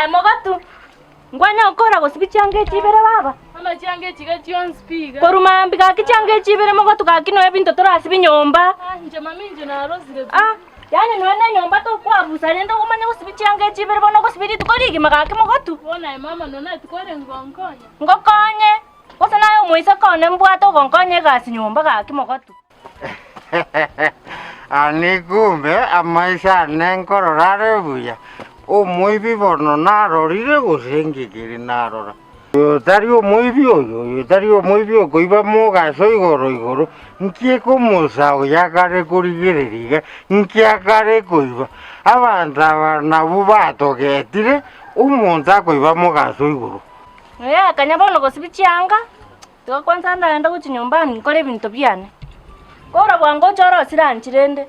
Ai mogatu. Ngwanya ukora gosibicange chibere baba. Ama change chiga chion speaker. Koruma mbika kichange chibere mogatu kakino ebinto torasibi nyomba. Nje mami nje na rosire. Yani nwene nyomba to kwa busa nendo kumanya gosibicange chibere bono gosibiri tukorigi magake mogatu. Bona mama nona tukore ngonkonye. Ngokonye. Kosa nayo muisa kone mbwato gonkonye gasi nyomba gake mogatu. Ani kumbe amaisha nenkororare buya. Omoibi bono narorire gusengikiri narora. Yotari omoibi oyo, yotari omoibi okoiba mogaso igoro. Nkie kumusa oyakare kurigiririga, nkie akare koiba. Abantu abana bubatoketire umuntu akoiba mogaso igoro. Kanyabono gosibichanga. Tuko kwanza ndaenda kuchi nyumbani nkore bintu byane. Kora bwango choro siranchirende.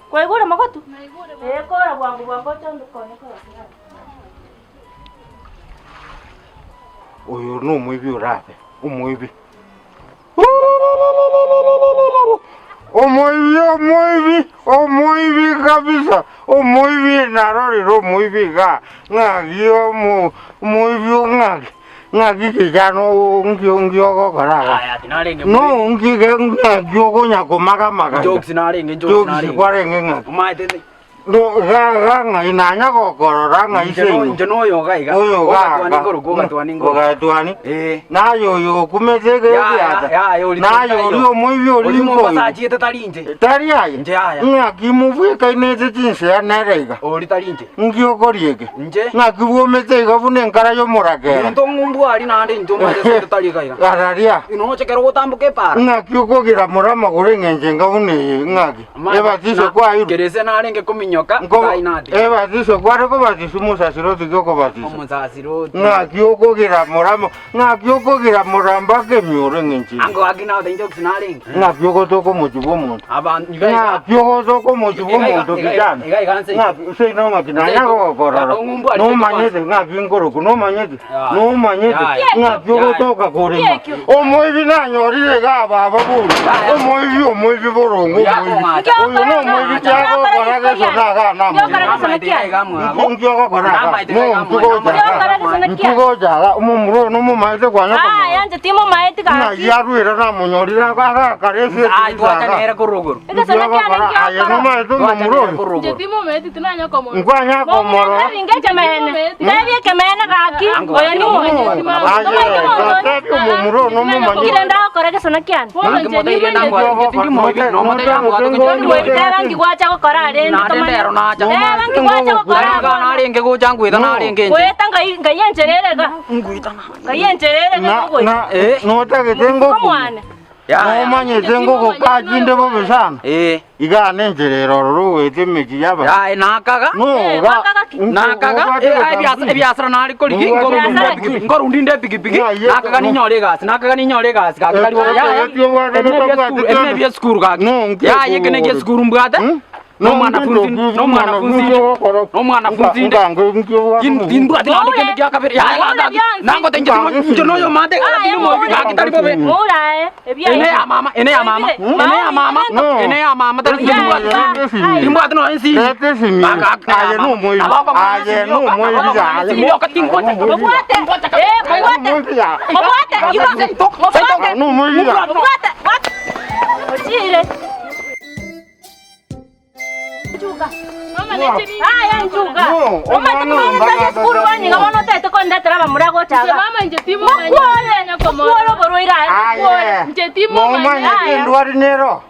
Kwaigure makotu? Naigure. Kora bwango chondo kone kora sirani. Oyo no omoibi orabe, omoibi. Omoibi kabisa. Omoibi naroriro omoibi ga. Ngagi omoibi ngagi kijano ngio karaga. Aya tinarenge. No ngio nyako maga. Jokes narenge. Jokes kwarenge ngagi. Maite. No ga inanya korora ngaise. Njono yo gaiga. Oyo ga. Tuani. Na yo kumetege yata. Na yo omoibi olimbo. Pasajite talinje. Tariaye. Ngaki muvu kainete tinse anarega. Oli talinje. Ngio koriege. Nje. Ngaki womete gavune nkara yo morage. Ntongumbu ali nande ntoma de taliga. Araria. Ino chekero gotambuke para. Ngaki ukogira murama gurengenje ngavune ngaki. Ebatiso kwa iru. Gerese narenge kuminyoka. Ebatiso kware ko batiso musasiroti ko batiso. Musasiroti. Ngaki ukogira murama. Ngaki ukogira muramba ke myurengenje. Ango agina de jokes narenge. Ngaki ukotoko mujubo muntu. Abantu ngaki ukotoko mujubo muntu kijana. Ngaki seino makinanya ko korora. No manyete ngaki ngoroku no manyete. No manyete. Ngaki ukotoka korenga. Omoibi nanyorire ga baba buru. Omoibi borongo. Oyo no omoibi chako koraga sonaga namu. Ngio koraga. No tuko jaga umumuro no mumaite kwanya ko. Yanje timo maite ka. Na yaruira na munyorira ga karese. Tuacha nera korogoro. Aye no maite mumuro. Je timo maite tinanya ko mo. Ngwanya ko moro. Ngeje mene. Ndabye kemena gaki. Oyo ni mo. Aye, mumuro no mumanya. Kirenda koraga sona kian. Ngemoteire nangwa tingi moibi no mote nangwa Rangi gwacha gukora arende tomanya. Rangi gwacha gukora narenge guchangwita narenge. Kweta ngayenjererega. Ngwita. Ngayenjererega na no tagetengo kumwana. No manyetengo ko kajinde bo besana. Iga nenjerero ruwete meji yaba. Ya nakaga. No nakaga. Ebyasara nari koliki ngorundi nde pigipigi. Nakaga ninyore gas. Kakali ya. Ene bya skuru kaka. Ya yekene ge skuru mbwata. No mwanafunzi Tindu ati nande kene kya kabiri. Ya nango tenje njono yo mande kabiri mo bi kitali bobe. Ene ya mama tali timbu ati no ensi. Aye no moi. Aye no moi ya. Yo katingo. Obwate. No moi ya. Ojire. Juga. Mama nechini. Njuga. Mama tumana skuru wani ngamono tete konda traba murago chaga. Mama nje timo manya ko mo. Kuolo boroira. Nje timo manya ndwari nero.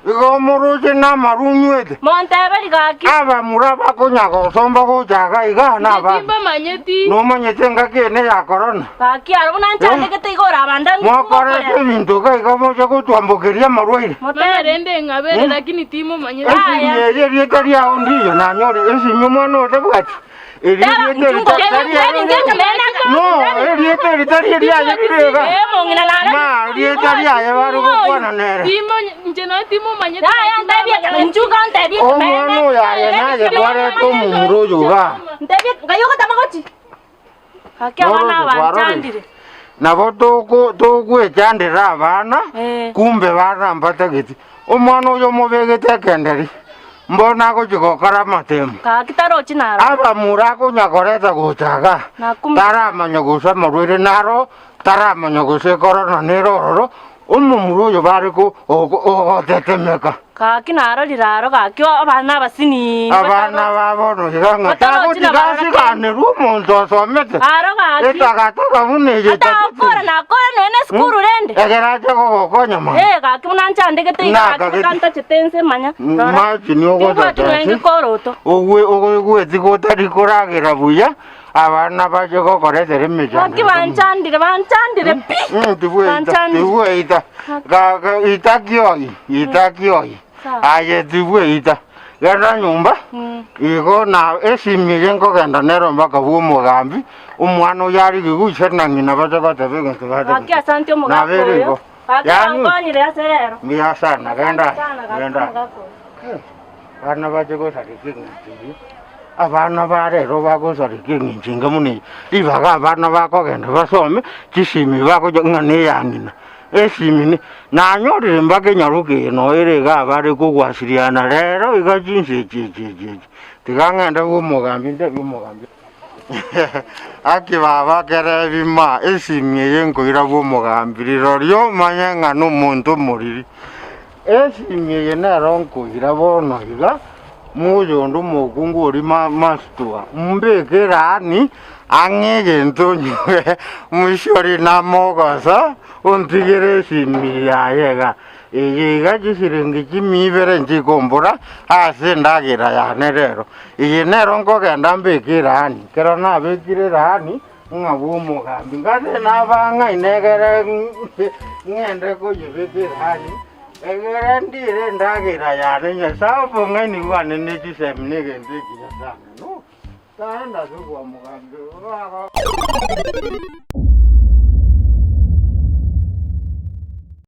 Igo muruche na marunywete. Montebeli gaki. Aba muraba ko nyago somba ko jaga iga na ba. Timba manyeti. No manyete ngake ne ya corona. Gaki aro nanchande kete igora banda. Mo kore ke bintu ka iga mo chako tuambokeria marwaire. Mama rende ngabere lakini timo manyeti. Esi ye taria ondiyo na nyori esi nyumo no tabwati. No, nabo tokwechandira abana kumbe barambata giti omwana oyo mubegete kenderi mbona kuchikokora matemu Kakitaro chinaro. aba murako nyakoreta gochaga taramanya gusama rwire naro taramanya gusekorona nerororo umumuruyo bariko ogotetemeka Kakinaro liraro kakyo abana basini. abana babono hiranga tagotigashigane rumonzo somete Aro kaki. etagata kabuneje Akora nene skuru rende. egeraje gogokonya ma Kaki munanchande kete kanta chitense manya. machi ni Tuwengi koroto. ogwe tigotari koragira buya abana baje gokoretere mejana Kaki banchandire pi. Tibuwe ita itakioi aye tibuwe ita genda nyumba iko na esimire nkogenda nero mpaka buo mugambi umwana yari giguche na ngina baje batebega tubade Kaki asante mugakoyo. Kaki angonyire asero. Mia sana genda bana baje gosarikinga abana barero bagosarikinga nshinga muni ibaga abana bakogenda basome kishimi bakojo ngane yanina esimini nanyorire mbage nyaruke no erega abari kugwasiriana rero igajinse tigangenda umugambi aki baba kere bima esimye yengoira umugambi ryo manyenga n'umuntu muriri esimye yenaronkoira bono higa muyondo mogungu ori mastua mbegerani angege ntonye mushori namogosa untigere simya yega yega jisirengi kimibere njikombora ase ndagira yane rero iyi nero nkogenda mbegerani kero nabekire rani ngabu mugambi ngase nabanga inegere ngende kuyibegerani egere ndire ndagira yane nyasapo ngani wane nejisemnege ndiki yasana no kaenda kwa mugambi